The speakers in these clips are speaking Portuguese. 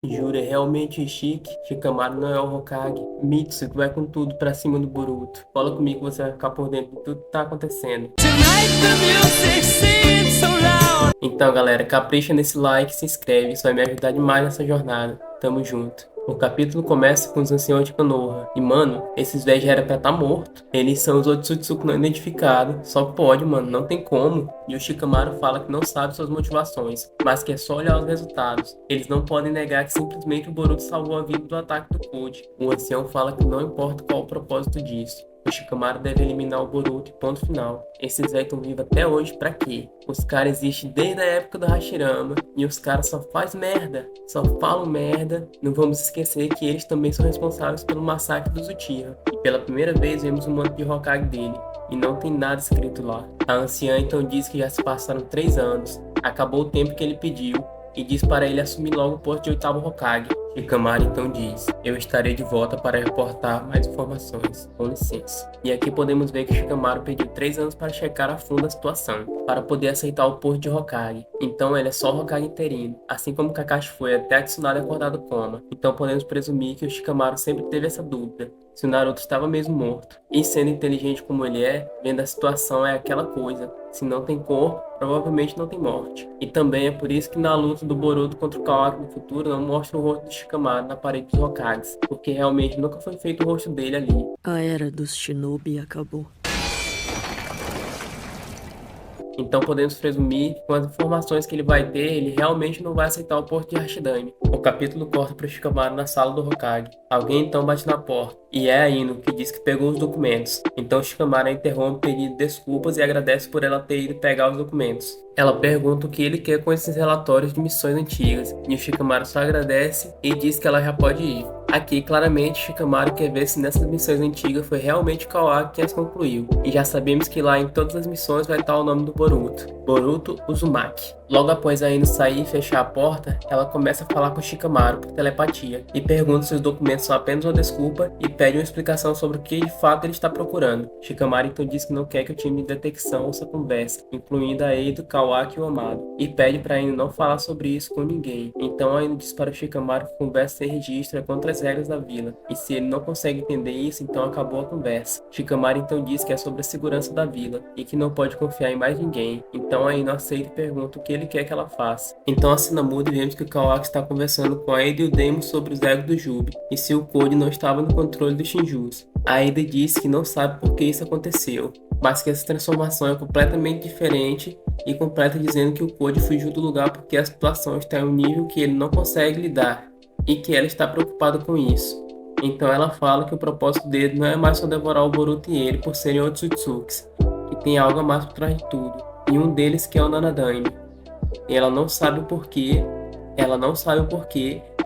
Juro, é realmente chique. Shikamaru não é o Hokage. Mitsuki vai com tudo pra cima do Boruto. Fala comigo que você vai ficar por dentro de tudo que tá acontecendo. Então, galera, capricha nesse like, se inscreve, isso vai me ajudar demais nessa jornada. Tamo junto. O capítulo começa com os anciões de Konoha. E, mano, esses velhos já era pra estar morto. Eles são os Otsutsuki não identificados. Só pode, mano, não tem como. E o Shikamaru fala que não sabe suas motivações, mas que é só olhar os resultados. Eles não podem negar que simplesmente o Boruto salvou a vida do ataque do Code. O ancião fala que não importa qual o propósito disso. O Shikamaru deve eliminar o Boruto e ponto final. Esses velhos estão vivos até hoje pra quê? Os caras existem desde a época do Hashirama e os caras só faz merda, só falam merda. Não vamos esquecer que eles também são responsáveis pelo massacre dos Uchiha. E pela primeira vez vemos o manto de Hokage dele e não tem nada escrito lá. A anciã então diz que já se passaram 3 anos, acabou o tempo que ele pediu e diz para ele assumir logo o posto de oitavo Hokage. Shikamaru então diz: eu estarei de volta para reportar mais informações, com licença. E aqui podemos ver que Shikamaru pediu 3 anos para checar a fundo a situação, para poder aceitar o posto de Hokage. Então ele é só Hokage interino, assim como Kakashi foi até a Tsunade acordar do coma. Então podemos presumir que o Shikamaru sempre teve essa dúvida, se o Naruto estava mesmo morto. E sendo inteligente como ele é, vendo a situação é aquela coisa, se não tem corpo, provavelmente não tem morte. E também é por isso que na luta do Boruto contra o Kawaki no futuro não mostra o rosto do Shikamaru na parede dos Hokages, porque realmente nunca foi feito o rosto dele ali. A era dos Shinobi acabou. Então podemos presumir que com as informações que ele vai ter, ele realmente não vai aceitar o posto de Hashidame. O capítulo corta para Shikamaru na sala do Hokage. Alguém então bate na porta, e é a Ino, que diz que pegou os documentos. Então Shikamaru a interrompe pedindo desculpas e agradece por ela ter ido pegar os documentos. Ela pergunta o que ele quer com esses relatórios de missões antigas, e o Shikamaru só agradece e diz que ela já pode ir. Aqui, claramente, Shikamaru quer ver se nessas missões antigas foi realmente Kawaki quem as concluiu. E já sabemos que lá em todas as missões vai estar o nome do Boruto. Boruto Uzumaki. Logo após a Ino sair e fechar a porta, ela começa a falar com Shikamaru por telepatia e pergunta se os documentos são apenas uma desculpa e pede uma explicação sobre o que de fato ele está procurando. Shikamaru então diz que não quer que o time de detecção ouça a conversa, incluindo a Eito, Kawaki e o Amado, e pede para a Ino não falar sobre isso com ninguém. Então a Ino diz para o Shikamaru que conversa sem registro é contra as regras da vila, e se ele não consegue entender isso, então acabou a conversa. Shikamaru então diz que é sobre a segurança da vila e que não pode confiar em mais ninguém. Então a Ino aceita e pergunta o que ele quer que ela faça. Então a cena muda e vemos que o Kawaki está conversando com a Ada e o Demo sobre os egos do Jubi e se o Code não estava no controle dos Shinjus. A Ada diz que não sabe por que isso aconteceu, mas que essa transformação é completamente diferente e completa dizendo que o Code fugiu do lugar porque a situação está em um nível que ele não consegue lidar e que ela está preocupada com isso. Então ela fala que o propósito dele não é mais só devorar o Boruto e ele por serem Otsutsukis, que tem algo a mais por trás de tudo, e um deles que é o Nanadaime. Ela não sabe o porquê,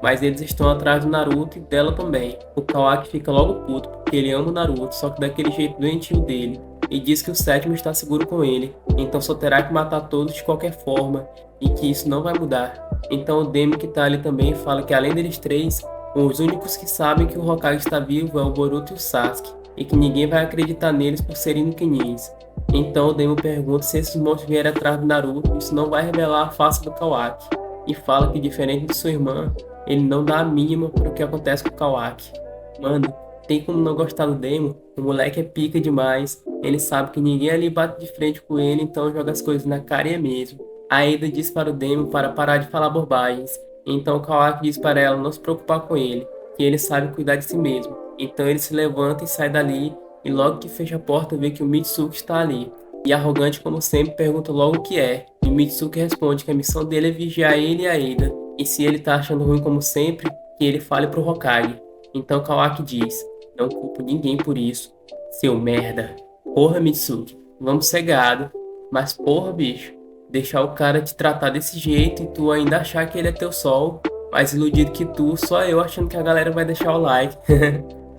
mas eles estão atrás do Naruto e dela também. O Kawaki fica logo puto porque ele ama o Naruto, só que daquele jeito doentio dele, e diz que o sétimo está seguro com ele, então só terá que matar todos de qualquer forma, e que isso não vai mudar. Então o Demi que tá ali também fala que além deles três, os únicos que sabem que o Hokage está vivo é o Boruto e o Sasuke, e que ninguém vai acreditar neles por serem Nukenins. Então o Demo pergunta se esses monstros vierem atrás do Naruto, isso não vai revelar a face do Kawaki, e fala que diferente de sua irmã, ele não dá a mínima para o que acontece com o Kawaki. Mano, tem como não gostar do Demo? O moleque é pica demais, ele sabe que ninguém ali bate de frente com ele, então joga as coisas na cara e é mesmo. A Ada diz para o Demo para parar de falar bobagens, então o Kawaki diz para ela não se preocupar com ele, que ele sabe cuidar de si mesmo. Então ele se levanta e sai dali, e logo que fecha a porta vê que o Mitsuki está ali. E arrogante como sempre pergunta logo o que é, e o Mitsuki responde que a missão dele é vigiar ele e a Ada, e se ele tá achando ruim como sempre, que ele fale pro Hokage. Então Kawaki diz, não culpo ninguém por isso, seu merda. Porra Mitsuki, vamos ser gado, mas porra bicho, deixar o cara te tratar desse jeito e tu ainda achar que ele é teu sol, mais iludido que tu, só eu achando que a galera vai deixar o like.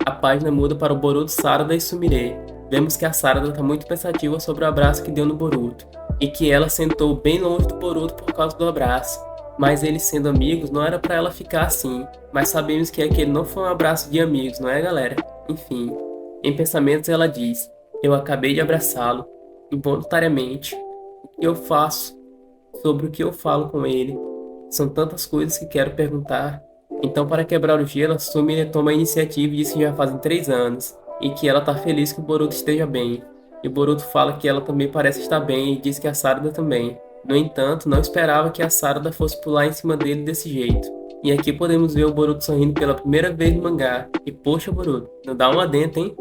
A página muda para o Boruto, Sarada e Sumire. Vemos que a Sarada está muito pensativa sobre o abraço que deu no Boruto, e que ela sentou bem longe do Boruto por causa do abraço. Mas eles sendo amigos, não era para ela ficar assim, mas sabemos que aquele não foi um abraço de amigos, não é, galera? Enfim, em pensamentos ela diz, eu acabei de abraçá-lo, involuntariamente. O que eu faço? Sobre o que eu falo com ele? São tantas coisas que quero perguntar. Então, para quebrar o gelo, a Sumire toma a iniciativa e diz que já fazem 3 anos e que ela tá feliz que o Boruto esteja bem. E o Boruto fala que ela também parece estar bem e diz que a Sarada também. No entanto, não esperava que a Sarada fosse pular em cima dele desse jeito. E aqui podemos ver o Boruto sorrindo pela primeira vez no mangá. E poxa, Boruto, não dá uma denta, hein?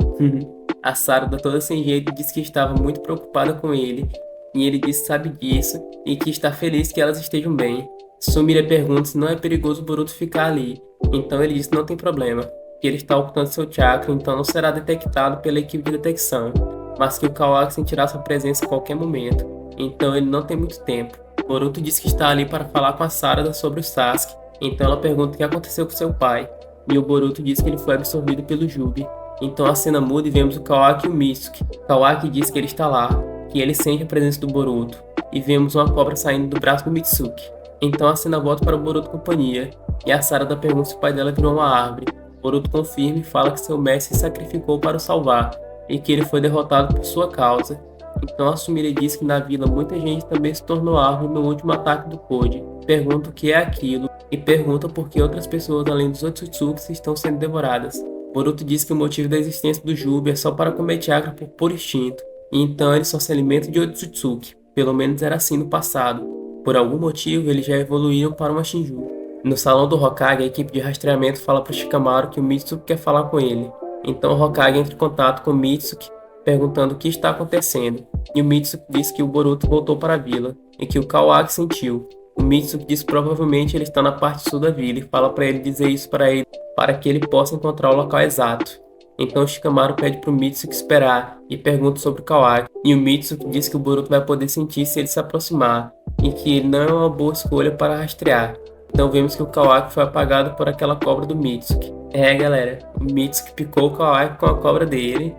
A Sarada toda sem jeito diz que estava muito preocupada com ele. E ele diz que sabe disso e que está feliz que elas estejam bem. Sumire pergunta se não é perigoso o Boruto ficar ali. Então ele diz que não tem problema, que ele está ocultando seu chakra, então não será detectado pela equipe de detecção, mas que o Kawaki sentirá sua presença a qualquer momento. Então ele não tem muito tempo. Boruto diz que está ali para falar com a Sarada sobre o Sasuke, então ela pergunta o que aconteceu com seu pai, e o Boruto diz que ele foi absorvido pelo Jubi. Então a cena muda e vemos o Kawaki e o Mitsuki. Kawaki diz que ele está lá, que ele sente a presença do Boruto, e vemos uma cobra saindo do braço do Mitsuki. Então a cena volta para o Boruto e companhia, e a Sarada pergunta se o pai dela virou uma árvore. Boruto confirma e fala que seu mestre se sacrificou para o salvar, e que ele foi derrotado por sua causa. Então a Sumire diz que na vila muita gente também se tornou árvore no último ataque do Code. Pergunta o que é aquilo, e pergunta por que outras pessoas além dos Otsutsuki estão sendo devoradas. Boruto diz que o motivo da existência do Jubi é só para comer chakra por puro instinto, e então ele só se alimenta de Otsutsuki. Pelo menos era assim no passado. Por algum motivo, eles já evoluíram para uma Shinju. No salão do Hokage, a equipe de rastreamento fala para Shikamaru que o Mitsuki quer falar com ele. Então o Hokage entra em contato com o Mitsuki, perguntando o que está acontecendo. E o Mitsuki diz que o Boruto voltou para a vila, e que o Kawaki sentiu. O Mitsuki diz que provavelmente ele está na parte sul da vila, e fala para ele dizer isso para ele, para que ele possa encontrar o local exato. Então Shikamaru pede para o Mitsuki esperar, e pergunta sobre o Kawaki. E o Mitsuki diz que o Boruto vai poder sentir se ele se aproximar, e que ele não é uma boa escolha para rastrear. Então vemos que o Kawaki foi apagado por aquela cobra do Mitsuki. Galera, o Mitsuki picou o Kawaki com a cobra dele.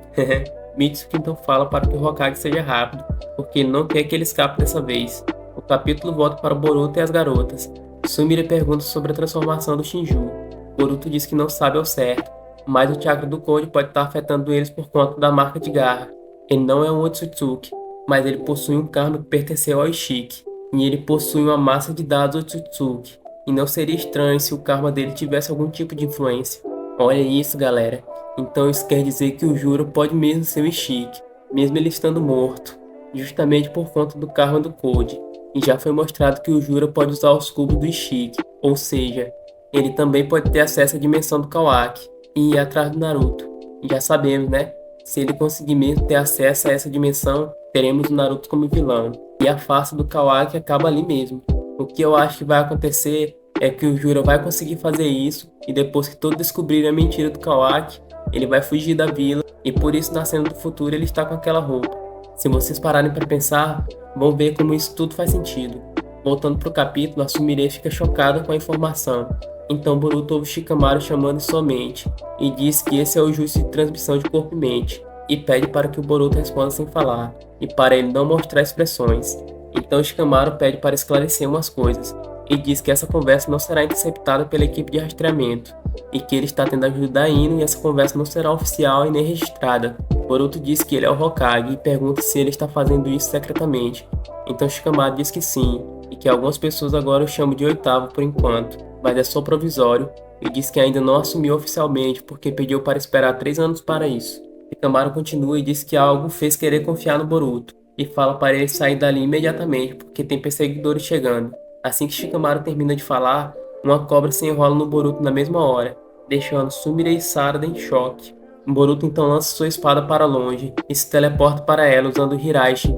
Mitsuki então fala para que o Hokage seja rápido, porque ele não quer que ele escape dessa vez. O capítulo volta para o Boruto e as garotas. Sumire pergunta sobre a transformação do Shinju. Boruto diz que não sabe ao certo, mas o chakra do Code pode estar afetando eles por conta da marca de garra. Ele não é um Otsutsuki, mas ele possui um karma que pertenceu ao Ishiki, e ele possui uma massa de dados Otsutsuki. E não seria estranho se o karma dele tivesse algum tipo de influência. Olha isso, galera. Então isso quer dizer que o Juro pode mesmo ser o Ishiki, mesmo ele estando morto, justamente por conta do karma do Code. E já foi mostrado que o Juro pode usar os cubos do Ishiki, ou seja, ele também pode ter acesso à dimensão do Kawaki e ir atrás do Naruto. E já sabemos, né? Se ele conseguir mesmo ter acesso a essa dimensão, teremos o Naruto como vilão. E a face do Kawaki acaba ali mesmo. O que eu acho que vai acontecer é que o Juro vai conseguir fazer isso, e depois que todos descobrirem a mentira do Kawaki, ele vai fugir da vila, e por isso na cena do futuro ele está com aquela roupa. Se vocês pararem para pensar, vão ver como isso tudo faz sentido. Voltando pro capítulo, a Sumire fica chocada com a informação. Então Boruto ouve Shikamaru chamando sua mente, e diz que esse é o juízo de transmissão de corpo e mente, e pede para que o Boruto responda sem falar, e para ele não mostrar expressões. Então Shikamaru pede para esclarecer umas coisas, e diz que essa conversa não será interceptada pela equipe de rastreamento, e que ele está tendo a ajuda da Ino e essa conversa não será oficial e nem registrada. Boruto diz que ele é o Hokage e pergunta se ele está fazendo isso secretamente. Então Shikamaru diz que sim, e que algumas pessoas agora o chamam de oitavo por enquanto, mas é só provisório, e diz que ainda não assumiu oficialmente porque pediu para esperar 3 anos para isso. Shikamaru continua e diz que algo fez querer confiar no Boruto, e fala para ele sair dali imediatamente porque tem perseguidores chegando. Assim que Shikamaru termina de falar, uma cobra se enrola no Boruto na mesma hora, deixando Sumire e Sarada em choque. Boruto então lança sua espada para longe e se teleporta para ela usando o Hiraishi.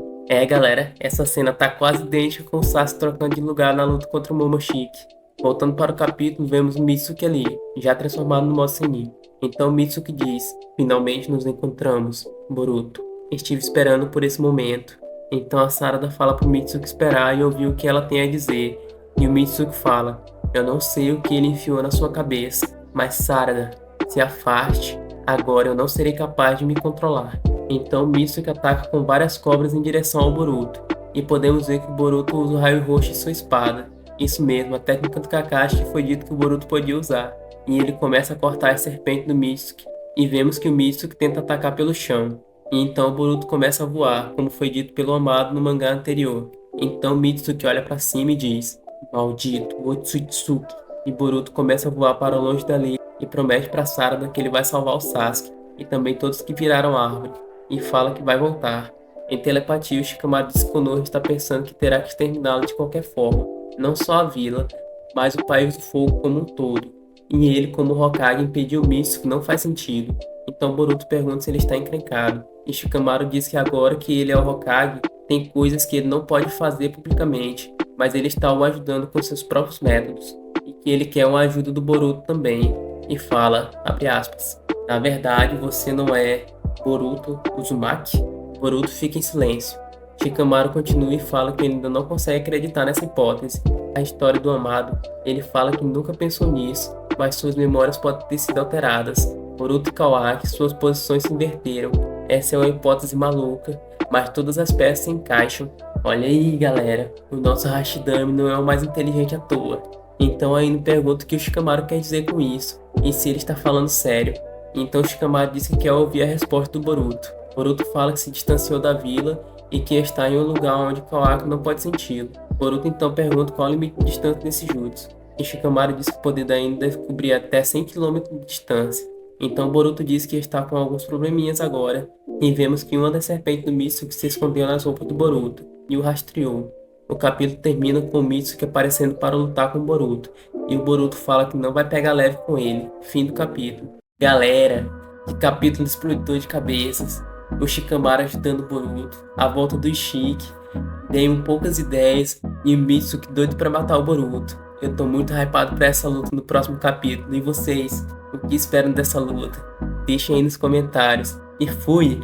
Galera, essa cena tá quase idêntica com o Sasuke trocando de lugar na luta contra o Momoshiki. Voltando para o capítulo, vemos Mitsuki ali, já transformado no modo Sennin. Então Mitsuki diz: finalmente nos encontramos, Boruto. Estive esperando por esse momento. Então a Sarada fala pro Mitsuki esperar e ouvir o que ela tem a dizer. E o Mitsuki fala: eu não sei o que ele enfiou na sua cabeça, mas Sarada, se afaste. Agora eu não serei capaz de me controlar. Então Mitsuki ataca com várias cobras em direção ao Boruto. E podemos ver que o Boruto usa o raio roxo em sua espada. Isso mesmo, a técnica do Kakashi que foi dito que o Boruto podia usar. E ele começa a cortar a serpente do Mitsuki. E vemos que o Mitsuki tenta atacar pelo chão. E então o Boruto começa a voar, como foi dito pelo Amado no mangá anterior. Então Mitsuki olha para cima e diz: maldito Otsutsuki. e Boruto começa a voar para longe dali e promete para Sarada que ele vai salvar o Sasuke e também todos que viraram árvore, e fala que vai voltar. Em telepatia, o Shikamaru diz que Konoha está pensando que terá que exterminá-lo de qualquer forma, não só a vila, mas o País do Fogo como um todo. E ele, como Hokage, impediu o místico não faz sentido. Então Boruto pergunta se ele está encrencado, e Shikamaru diz que agora que ele é o Hokage, tem coisas que ele não pode fazer publicamente, mas ele está o ajudando com seus próprios métodos, e que ele quer uma ajuda do Boruto também, e fala, abre aspas, na verdade você não é Boruto Uzumaki? Boruto fica em silêncio. Shikamaru continua e fala que ele ainda não consegue acreditar nessa hipótese. A história do amado, ele fala que nunca pensou nisso, mas suas memórias podem ter sido alteradas. Boruto e Kawaki, suas posições se inverteram. Essa é uma hipótese maluca, mas todas as peças se encaixam. Olha aí, galera, o nosso Hashidame não é o mais inteligente à toa. Então aí me pergunto o que o Shikamaru quer dizer com isso, e se ele está falando sério. Então Shikamaru diz que quer ouvir a resposta do Boruto. Boruto fala que se distanciou da vila e que está em um lugar onde Kawaki não pode senti-lo. Boruto então pergunta qual é o limite de distância desse jutsu, e Shikamaru diz que o poder da Ino deve cobrir até 100 km de distância. Então Boruto diz que está com alguns probleminhas agora, e vemos que uma das serpentes do Mitsuki se escondeu nas roupas do Boruto, e o rastreou. O capítulo termina com o Mitsuki aparecendo para lutar com o Boruto, e o Boruto fala que não vai pegar leve com ele. Fim do capítulo. Galera, que capítulo explodidor de cabeças. O Shikamaru ajudando o Boruto, a volta do Ishiki, dei poucas ideias e o Mitsuki doido pra matar o Boruto. Eu tô muito hypado pra essa luta no próximo capítulo. E vocês, o que esperam dessa luta? Deixem aí nos comentários. E fui!